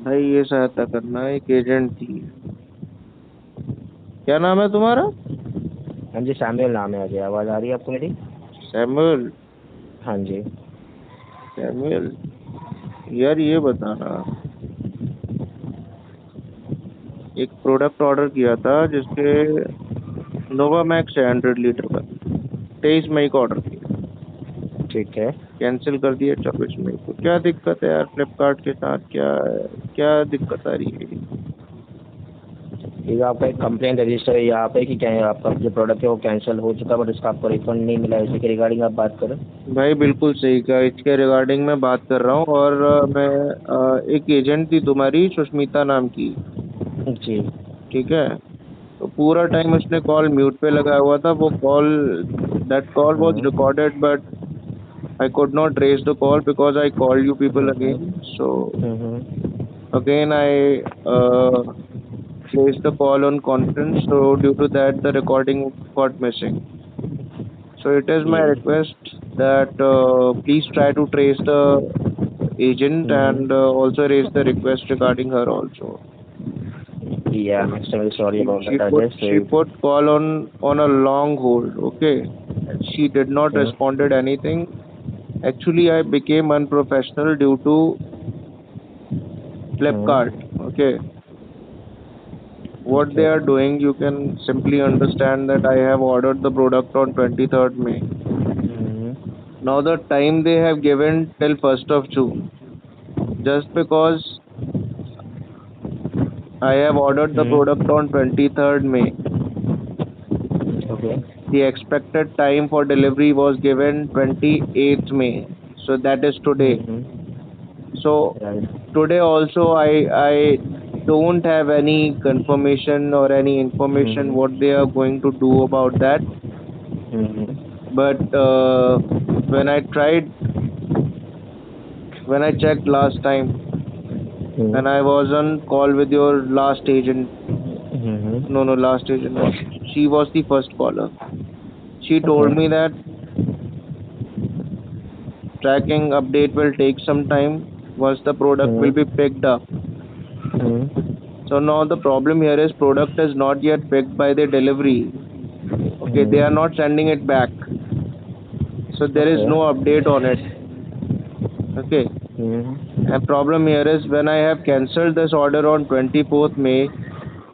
भाई ये सहायता करना, एक एजेंट थी। क्या नाम है तुम्हारा? हाँ जी, सैमुअल नाम है। अजय, आवाज़ आ रही है आपको मेरी? सैमुअल। हाँ जी। सैमुअल, यार ये बताना, एक प्रोडक्ट ऑर्डर किया था जिसके नोवामैक्स है 100 लीटर का। 23 मई को ऑर्डर किया। ठीक है। कैंसिल कर दिया 24 मई को। क्या दिक्कत है यार फ्लिपकार्ट के साथ? क्या क्या दिक्कत आ रही है? ठीक है, आपका एक कंप्लेंट रजिस्टर है यहाँ पे कि क्या आपका जो प्रोडक्ट है वो कैंसिल हो चुका, बट उसका आपको रिफंड नहीं मिला, इसी के रिगार्डिंग आप बात करें। भाई बिल्कुल सही कहा, इसके रिगार्डिंग मैं बात कर रहा हूँ। और मैं एक एजेंट थी तुम्हारी, सुष्मिता नाम की। जी। ठीक है। तो पूरा टाइम उसने कॉल म्यूट पे लगाया हुआ था। वो call, that call was hmm. Recorded, but I could not raise the call because I called you people hmm. again. So hmm. again I placed the call on conference. So due to that, the recording got missing. So it is my जी। request that please try to trace the agent and hmm. also raise the request regarding her also. Yeah, I'm extremely sorry She, about she that, put Ajay. she put call on a long hold. Okay, she did not hmm. responded anything. Actually, I became unprofessional due to Flipkart. Hmm. Okay, what they okay. are doing, you can simply understand that I have ordered the product on 23rd May. Hmm. Now the time they have given till 1st of June. Just because I have ordered the product hmm. on 23rd May, okay. the expected time for delivery was given 28th May. So that is today. Hmm. So right. today also I don't have any confirmation or any information hmm. what they are going to do about that. Hmm. But when I tried, when I checked last time, when I was on call with your last agent, no, no, last agent, not. She was the first caller. She okay. told me that tracking update will take some time once the product will be picked up. So now the problem here is product is not yet picked by the delivery. Okay, they are not sending it back. So there is okay. no update on it. Okay. And problem here is when I have cancelled this order on 24th May,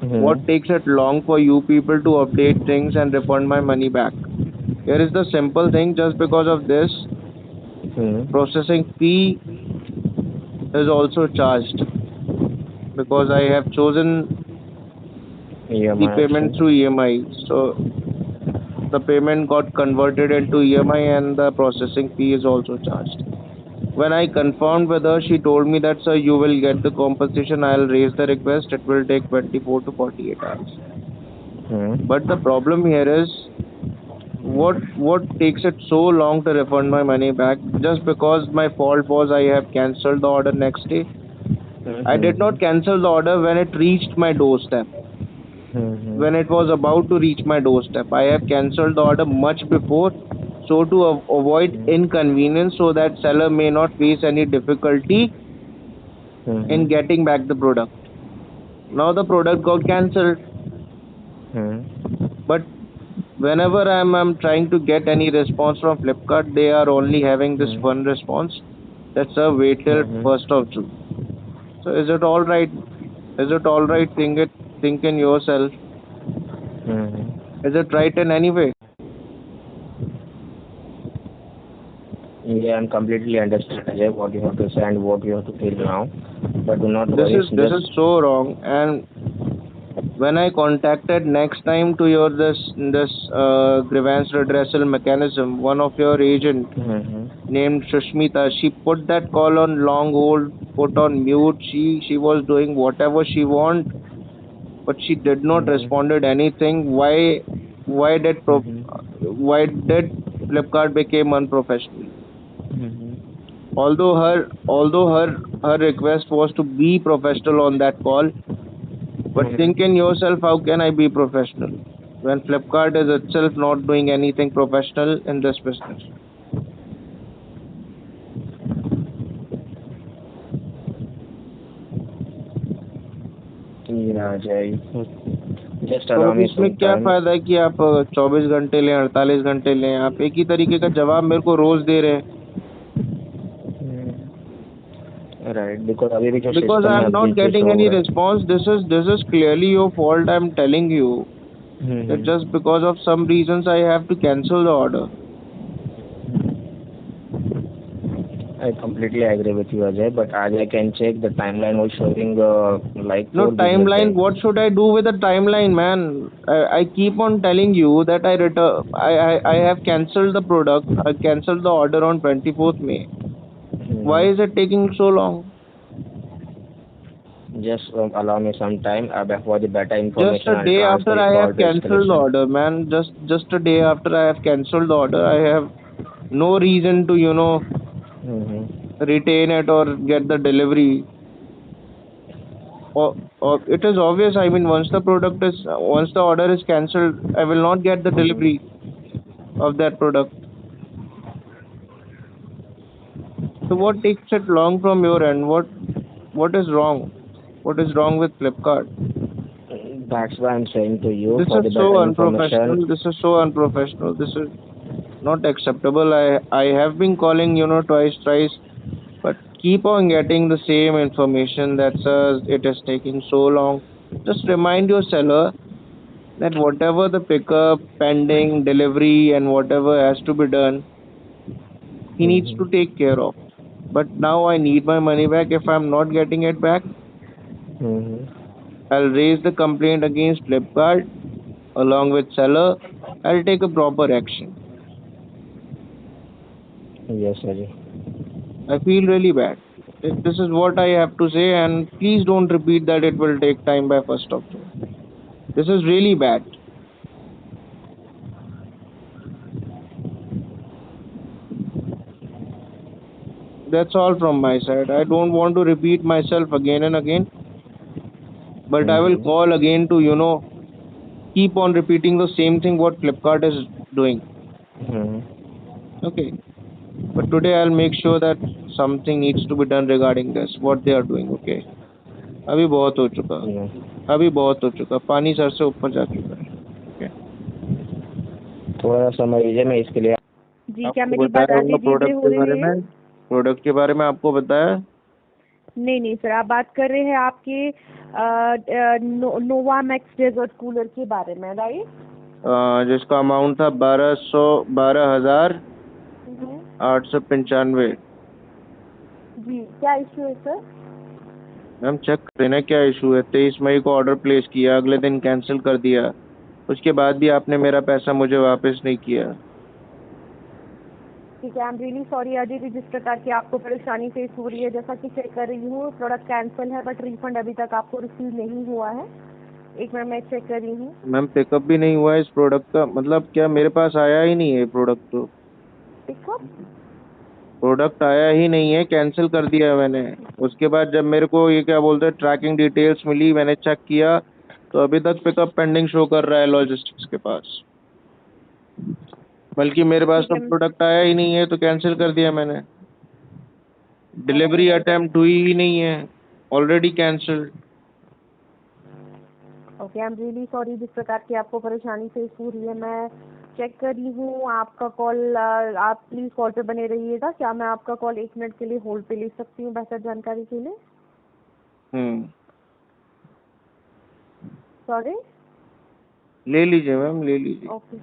what takes it long for you people to update things and refund my money back? Here is the simple thing, just because of this, processing fee is also charged because I have chosen the EMI payment option. through EMI. So the payment got converted into EMI and the processing fee is also charged. When I confirmed with her, she told me that, sir, you will get the compensation. I'll raise the request. It will take 24 to 48 hours. But the problem here is, what takes it so long to refund my money back? Just because my fault was I have cancelled the order next day. I did not cancel the order when it reached my doorstep. When it was about to reach my doorstep, I have cancelled the order much before, so to avoid inconvenience, so that seller may not face any difficulty in getting back the product. Now the product got cancelled, but whenever I'm trying to get any response from Flipkart, they are only having this one response. That's a wait till 1st of June. So is it all right? Is it all right? Think in yourself. Is it right in any way? Yeah, I'm completely understand, Ajay, what you have to say and what you have to feel now. But do not This worry. is this is Just so wrong. And when I contacted next time to your this grievance redressal mechanism, one of your agent named Shushmita, she put that call on long hold, put on mute. She was doing whatever she want, but she did not responded anything. Why did Flipkart became unprofessional? Although her request was to be professional on that call, but think in yourself, how can I be professional when Flipkart is itself not doing anything professional in this business? या Ajay, just तो allow अब मी इसमें सम क्या time. फ़ायदा है कि आप 24 घंटे लें, 48 घंटे लें, आप एक ही तरीके का जवाब मेरे को रोज़ दे रहे हैं। राइट, बिकॉज अभी भी जो Because सिस्टम I में am not अपडेट जो getting शो हो any रहा है। response. This is clearly your fault. I'm telling you that hmm, just because of some reasons I have to cancel the order. I completely agree with you, Ajay, but as I can check, the timeline was showing like No 4 business timeline. days. What should I do with the timeline, man? I keep on telling you that I return. I have cancelled the product. I cancelled the order on 24th May. Why is it taking so long? Just allow me some time. For the better Just information, a I'll day transfer after your I call have to cancelled the escalation. order, man. Just a day after I have cancelled the order, I have no reason to retain it or get the delivery. Or it is obvious. I mean, once the order is cancelled, I will not get the delivery of that product. So what takes it long from your end? What is wrong? What is wrong with Flipkart? That's why I'm saying to you This for is the so better information. unprofessional. This is so unprofessional. This is not acceptable. I have been calling, twice, thrice, but keep on getting the same information that says it is taking so long. Just remind your seller that whatever the pickup, pending, delivery, and whatever has to be done, he needs to take care of. But now I need my money back. If I'm not getting it back, I'll raise the complaint against Flipkart along with seller. I'll take a proper action. Yes, Ajay. I feel really bad. This is what I have to say, and please don't repeat that it will take time by 1st of June. This is really bad. That's all from my side. I don't want to repeat myself again and again, but I will call again to, keep on repeating the same thing what Flipkart is doing. Okay. But today I'll make sure that something needs to be done regarding this, what they are doing. Okay. अभी बहुत हो चुका, अभी बहुत हो चुका, पानी sir से ऊपर जा चुका है. ओके. थोड़ा सा समझ लीजिए, मैं इसके लिए जी, क्या आपको मेरी बात बताया होगा आरजे जी से हो रही है? प्रोडक्ट के बारे में आपको बताया. नहीं सर, आप बात कर रहे हैं आपके नोवा मैक्स डेजर्ट कूलर के बारे में, राइट? जिसका अमाउंट था 12,895. जी, क्या इशू है सर? मैम चेक करें ना क्या इशू है. 23 मई को ऑर्डर प्लेस किया, अगले दिन कैंसिल कर दिया, उसके बाद भी आपने मेरा पैसा मुझे वापस नहीं किया. ठीक है, I am really sorry Ajay ji, जिस प्रकार की आपको परेशानी फेस हो रही है. जैसा कि चेक कर रही हूँ, प्रोडक्ट कैंसिल है बट रिफंड अभी तक आपको रिसीव नहीं हुआ है. एक मिनट, मैं चेक कर रही हूँ. मैम पिकअप भी नहीं हुआ है इस प्रोडक्ट का. मतलब क्या मेरे पास आया ही नहीं है प्रोडक्ट? तो पिकअप प्रोडक्ट आया ही नहीं है, कैंसिल कर दिया है मैंने. उसके बाद जब मेरे को ये क्या बोलते हैं ट्रैकिंग डिटेल्स मिली, मैंने चेक किया तो अभी तक पिकअप पेंडिंग शो कर रहा है लॉजिस्टिक्स के पास. बल्कि मेरे पास तो प्रोडक्ट आया ही नहीं है, तो कैंसिल कर दिया मैंने. डिलीवरी अटेम्प्ट हुई ही नहीं है, already cancelled. Okay, I am really sorry जिस प्रकार की आपको परेशानी फेस हो रही है. मैं चेक कर रही हूँ आपका कॉल. आप प्लीज़ कॉल पे बने रहिएगा. क्या मैं आपका कॉल 1 मिनट के लिए होल्ड पे ले सकती हूँ बेहतर जानकारी के लिए? सॉरी. ले लीजिए मैम, ले लीजिए. ओके.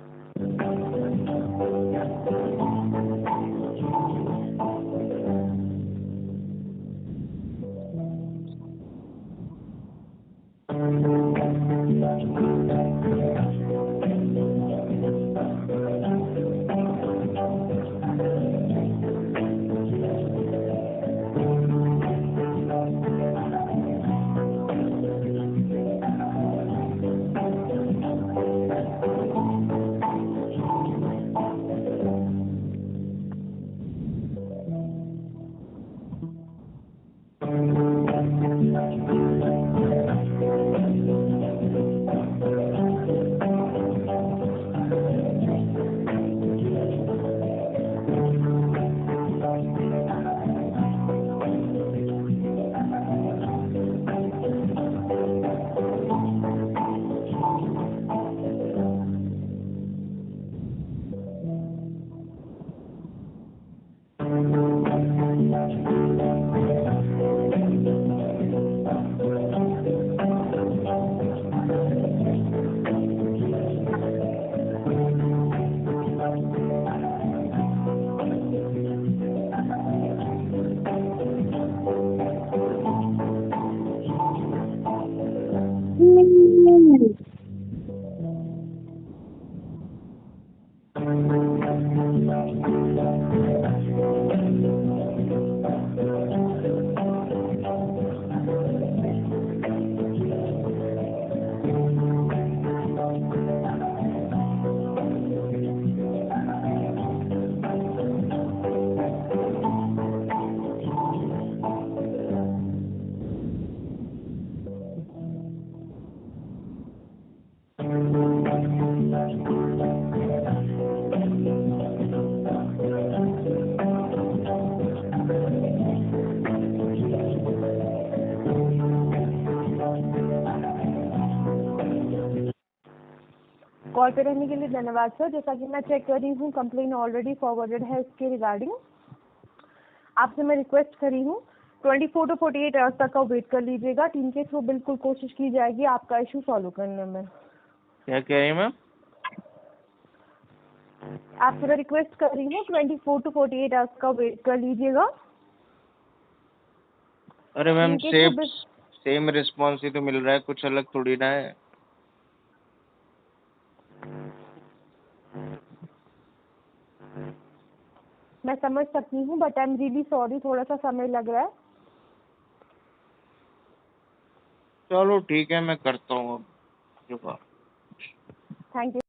कॉल पे रहने के लिए धन्यवाद सर। जैसा कि मैं चेक कर रही हूँ, कंप्लेन ऑलरेडी फॉरवर्डेड है इसके रिगार्डिंग। आपसे मैं रिक्वेस्ट कर रही हूँ 24 to 48 आवर्स तक का वेट कर लीजिएगा। टीम के थ्रू बिल्कुल कोशिश की जाएगी आपका इशू सॉल्व करने में। क्या कह रही हैं मैम? आपसे मैं रिक्वेस्ट कर रही हूँ 24 to 48 आवर्स का वेट कर लीजिएगा। अरे मैम टीम के थ्रू सेम रिस्पॉन्स ही तो मिल रहा है, कुछ अलग थोड़ी ना है। मैं समझ सकती हूँ, but I am really sorry, थोड़ा सा समय लग रहा है। चलो ठीक है, मैं करता हूँ अब। Thank you.